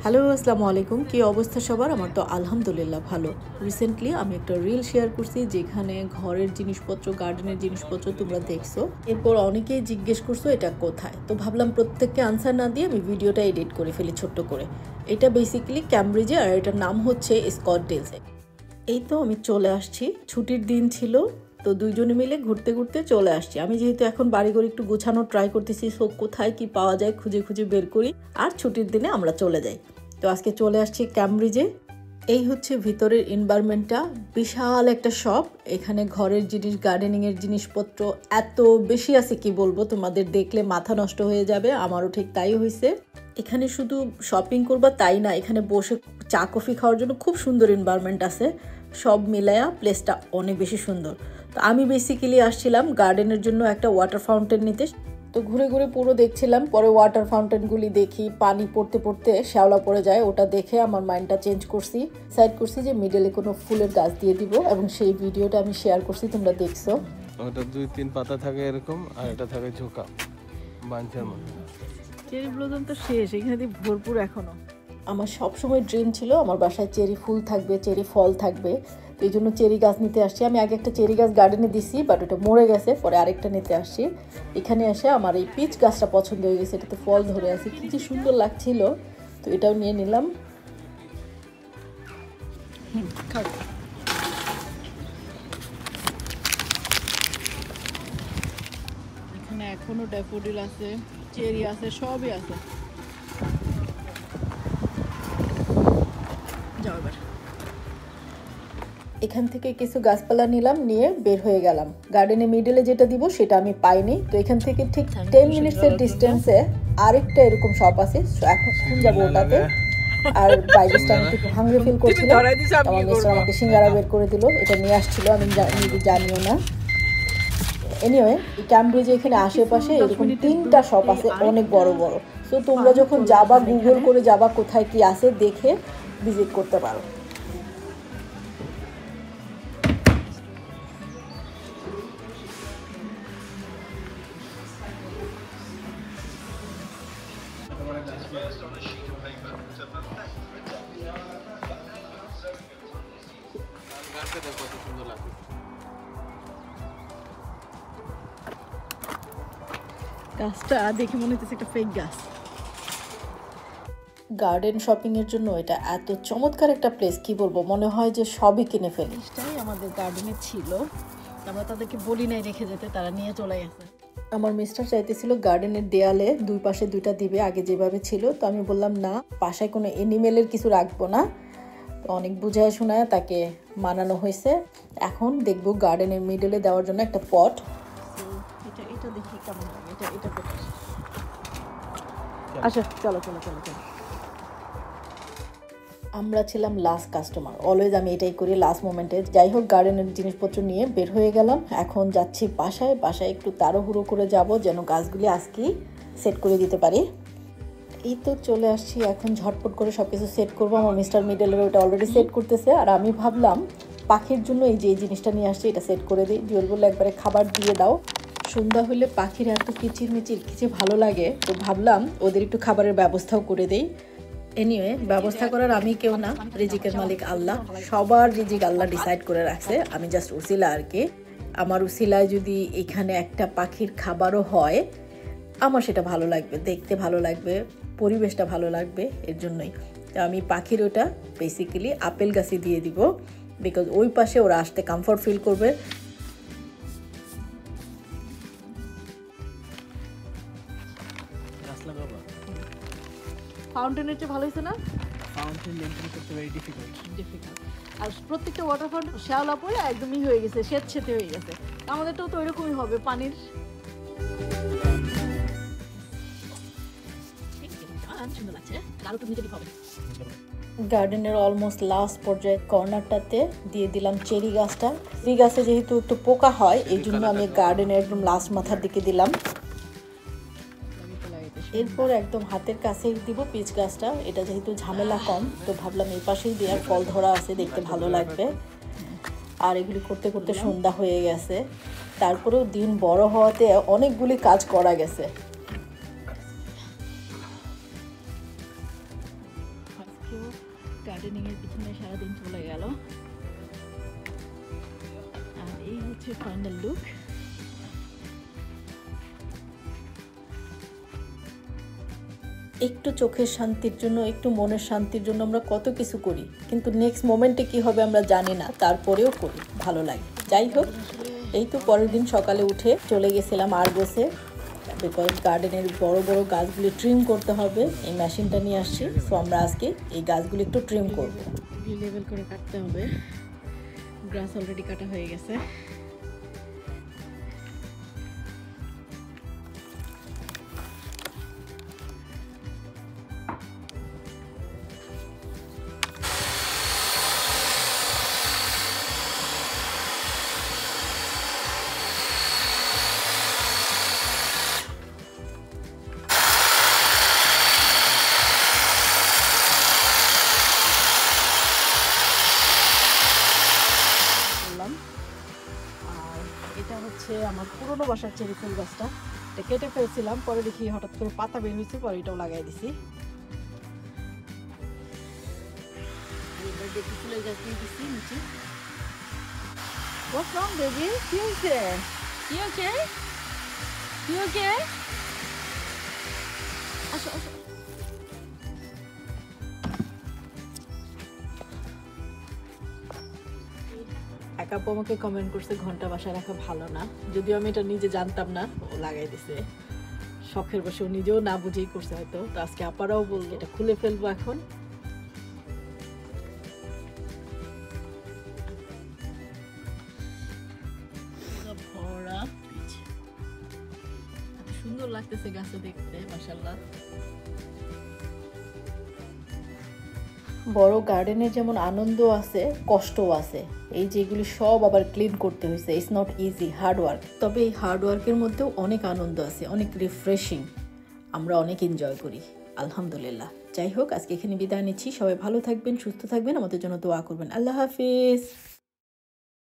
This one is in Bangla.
হ্যালো আসসালামু আলাইকুম। কি অবস্থা সবার? আমার তো আলহামদুলিল্লাহ ভালো। রিসেন্টলি আমি একটা রিল শেয়ার করছি যেখানে ঘরের জিনিসপত্র, গার্ডেনের জিনিসপত্র তোমরা দেখছো। এরপর অনেকেই জিজ্ঞেস করছো এটা কোথায়। তো ভাবলাম প্রত্যেককে আনসার না দিয়ে আমি ভিডিওটা এডিট করে ফেলি ছোট্ট করে। এটা বেসিক্যালি ক্যামব্রিজে, আর এটার নাম হচ্ছে স্কটডেলসে। এই তো আমি চলে আসছি, ছুটির দিন ছিল, তো দুইজনে মিলে ঘুরতে ঘুরতে চলে আসছি। আমি যেহেতু এখন বাড়িঘর একটু গোছানোর ট্রাই করতেছি, সো কোথায় কি পাওয়া যায় খুঁজে খুঁজে বের করি, আর ছুটির দিনে আমরা চলে যাই। তো আজকে চলে আসছি ক্যামব্রিজে। এই হচ্ছে ভিতরের এনভায়রনমেন্টটা, বিশাল একটা শপ। এখানে ঘরের জিনিস, গার্ডেনিংয়ের জিনিসপত্র এত বেশি আছে কি বলবো, তোমাদের দেখলে মাথা নষ্ট হয়ে যাবে। আমারও ঠিক তাই হয়েছে। এখানে শুধু শপিং করবা তাই না, এখানে বসে চা কফি খাওয়ার জন্য খুব সুন্দর এনভায়রনমেন্ট আছে। সব মিলায়া প্লেসটা অনেক বেশি সুন্দর। তো আমি বেসিক্যালি আসছিলাম গার্ডেনের জন্য একটা ওয়াটার ফাউন্টেন নিতে। তো ঘুরে ঘুরে পুরো দেখছিলাম, পরে ওয়াটার ফাউন্টেনগুলি দেখি পানি পড়তে পড়তে শ্যাওলা পড়ে যায়, ওটা দেখে আমার মাইন্ডটা চেঞ্জ করছি। ডিসাইড করছি যে মিডলে কোনো ফুলের গাছ দিয়ে দিব, এবং সেই ভিডিওটা আমি শেয়ার করছি, তোমরা দেখছো। ওটা 2-3 পাতা থাকে এরকম, আর এটা থাকে ঝোঁকা বাঞ্চার মধ্যে। চেরি ব্লসম তো শেষ, এখানে দিয়ে ভরপুর এখনো। আমার সবসময় ড্রিম ছিল আমার বাসায় চেরি ফুল থাকবে, চেরি ফল থাকবে। তো এই জন্য চেরি গাছ নিতে আসছি। আমি আগে একটা চেরি গাছ গার্ডেনে দিছি, বাট ওটা মরে গেছে, পরে আরেকটা নিতে আসছি। এখানে এসে আমার এই পিচ গাছটা পছন্দ হয়ে গেছে, এটাতে ফল ধরে আছে, কি যে সুন্দর লাগছিল। তো এটাও নিয়ে নিলাম। এখানে এখনো ড্যাফোডিল আছে, চেরি আছে, সবই আছে। এখান থেকে কিছু গাছপালা নিলাম, নিয়ে বের হয়ে গেলাম। গার্ডেনে মিডলে যেটা দিব সেটা আমি পাইনি, তো এখান থেকে ঠিক 10 মিনিটসের ডিস্টেন্সে আরেকটা এরকম শপ আছে, এখন যাবো ওটাতে। আর বাইরে আমি একটু হাংরি ফিল করছিলাম, আমার মিস্টার আমাকে সিঙ্গারা বের করে দিল, এটা নিয়ে আসছিল, আমি জানিও না। এনিওয়ে, এই ক্যামব্রিজে এখানে আশেপাশে এরকম 3টা শপ আছে, অনেক বড় বড়। সো তোমরা যখন যাবা, গুগল করে যাবা কোথায় কি আছে, দেখে ভিজিট করতে পারো। গাছটা দেখে মনে হচ্ছে একটা ফেক গাছ। গার্ডেন শপিং এর জন্য এটা এত চমৎকার একটা প্লেস, কি বলবো, মনে হয় যে সবই কিনে ফেলি। এটাই আমাদের গার্ডেনে ছিল, আমরা তাদেরকে বলি নাই রেখে যেতে, তারা নিয়ে চলে গেছে। আমার মিস্টার চাইতেছিল গার্ডেনের দেয়ালে দুই পাশে দুইটা দিবে, আগে যেভাবে ছিল। তো আমি বললাম না, পাশায় কোনো এনিমেলের কিছু রাখবো না। তো অনেক বুঝায় শোনায় তাকে মানানো হয়েছে। এখন দেখবো গার্ডেনের মিডলে দেওয়ার জন্য একটা পট। এটা দেখি কেমন লাগে, এটা আচ্ছা চলো চলো চলো চলো। আমরা ছিলাম লাস্ট কাস্টমার, অলওয়েজ আমি এটাই করি লাস্ট মোমেন্টে। যাই হোক, গার্ডেনের জিনিসপত্র নিয়ে বের হয়ে গেলাম। এখন যাচ্ছি বাসায় একটু তাড়াহুড়ো করে যাব, যেন গাছগুলি আজকেই সেট করে দিতে পারি। এই তো চলে আসছি, এখন ঝটপট করে সব কিছু সেট করবো। আমার মিস্টার মিডলের ওটা অলরেডি সেট করতেছে, আর আমি ভাবলাম পাখির জন্য এই যে জিনিসটা নিয়ে আসছি এটা সেট করে দিই। জুয়েল বললো একবারে খাবার দিয়ে দাও, সন্ধ্যা হলে পাখির এত কিচিরমিচির কি যে ভালো লাগে। তো ভাবলাম ওদের একটু খাবারের ব্যবস্থাও করে দেই। এনিওয়ে, ব্যবস্থা করার আমি কেউ না, রিজিকের মালিক আল্লাহ। সবার রিজিক আল্লাহ ডিসাইড করে রাখছে, আমি জাস্ট উসিলা আর কি। আমার উসিলায় যদি এখানে একটা পাখির খাবারও হয়, আমার সেটা ভালো লাগবে, দেখতে ভালো লাগবে, পরিবেশটা ভালো লাগবে, এর জন্যই। তো আমি পাখির ওটা বেসিক্যালি আপেল গাছে দিয়ে দিব, বিকজ ওই পাশে ওরা আসতে কমফর্ট ফিল করবে। ফাউন্টেনের চেয়ে ভালো হয়েছে না? ফাউন্টেন মেইনটেইন করতে ভেরি ডিফিকাল্ট। আর প্রত্যেকটা ওয়াটার ফাউন্টেন শ্যাওলা পড়ে একদমই হয়ে গেছে, স্যাঁতসেঁতে হয়ে গেছে। আমাদেরটাও তো এরকমই হবে পানির। গার্ডেনের অলমোস্ট লাস্ট পর্যায়ে কর্নারটাতে দিয়ে দিলাম চেরি গাছটা। চেরি গাছে যেহেতু একটু পোকা হয়, এই জন্য আমি গার্ডেনের একদম লাস্ট মাথার দিকে দিলাম। এরপর একদম হাতের কাছেই দিব পিচ গাছটা, এটা যেহেতু ঝামেলা কম, তো ভাবলাম এই পাশেই দেওয়ার, ফল ধরা আছে, দেখতে ভালো লাগবে। আর এগুলি করতে করতে সন্ধ্যা হয়ে গেছে, তারপরেও দিন বড় হওয়াতে অনেকগুলি কাজ করা গেছে। আজকেও গার্ডেনিংয়ের পিছনে সারাদিন চলে গেল। আর এই হচ্ছে ফাইনাল লুক। একটু চোখের শান্তির জন্য, একটু মনের শান্তির জন্য আমরা কত কিছু করি, কিন্তু নেক্সট মোমেন্টে কি হবে আমরা জানি না, তারপরেও করি, ভালো লাগে। যাই হোক, এই তো পরের দিন সকালে উঠে চলে গেছিলাম আরগোসে, বিকজ গার্ডেনের বড় বড় গাছগুলি ট্রিম করতে হবে। এই মেশিনটা নিয়ে আসছি, সো আমরা আজকে এই গাছগুলি একটু ট্রিম করব। লেভেল করে কাটতে হবে, গ্রাস অলরেডি কাটা হয়ে গেছে। এটা হচ্ছে আমার পুরনো বাসার চেরি ফুল গাছটা, এটা কেটে ফেলছিলাম, পরে দেখি হঠাৎ করে পাতা বের হয়েছে, পরে এটাও লাগাই দিছি। ফুলের গাছ দিয়ে দিচ্ছি নিচে। What's wrong, baby? কি হয়েছে? কি হয়েছে? কি হয়েছে? আসো আসো। এক আপু আমাকে কমেন্ট করছে ঘন্টা বাসায় রাখা ভালো না, যদিও আমি এটা নিজে জানতাম না, ও লাগাই দিছে শখের বসে, ও নিজেও না বুঝেই করছে হয়তো। তো আজকে আপারাও বললো এটা খুলে ফেলবো এখন। ভরা সুন্দর লাগতেছে গাছে দেখতে, মাশাআল্লাহ। বড় গার্ডেনের যেমন আনন্দ আছে, কষ্টও আছে। এই যেগুলি সব আবার ক্লিন করতে হয়েছে, it's not easy, hard work. তবে এই হার্ড ওয়ার্কের মধ্যেও অনেক আনন্দ আছে, অনেক রিফ্রেশিং, আমরা অনেক এনজয় করি, আলহামদুলিল্লাহ। যাই হোক, আজকে এখানে বিদায় নিচ্ছি। সবাই ভালো থাকবেন, সুস্থ থাকবেন, আমাদের জন্য দোয়া করবেন। আল্লাহ হাফিজ।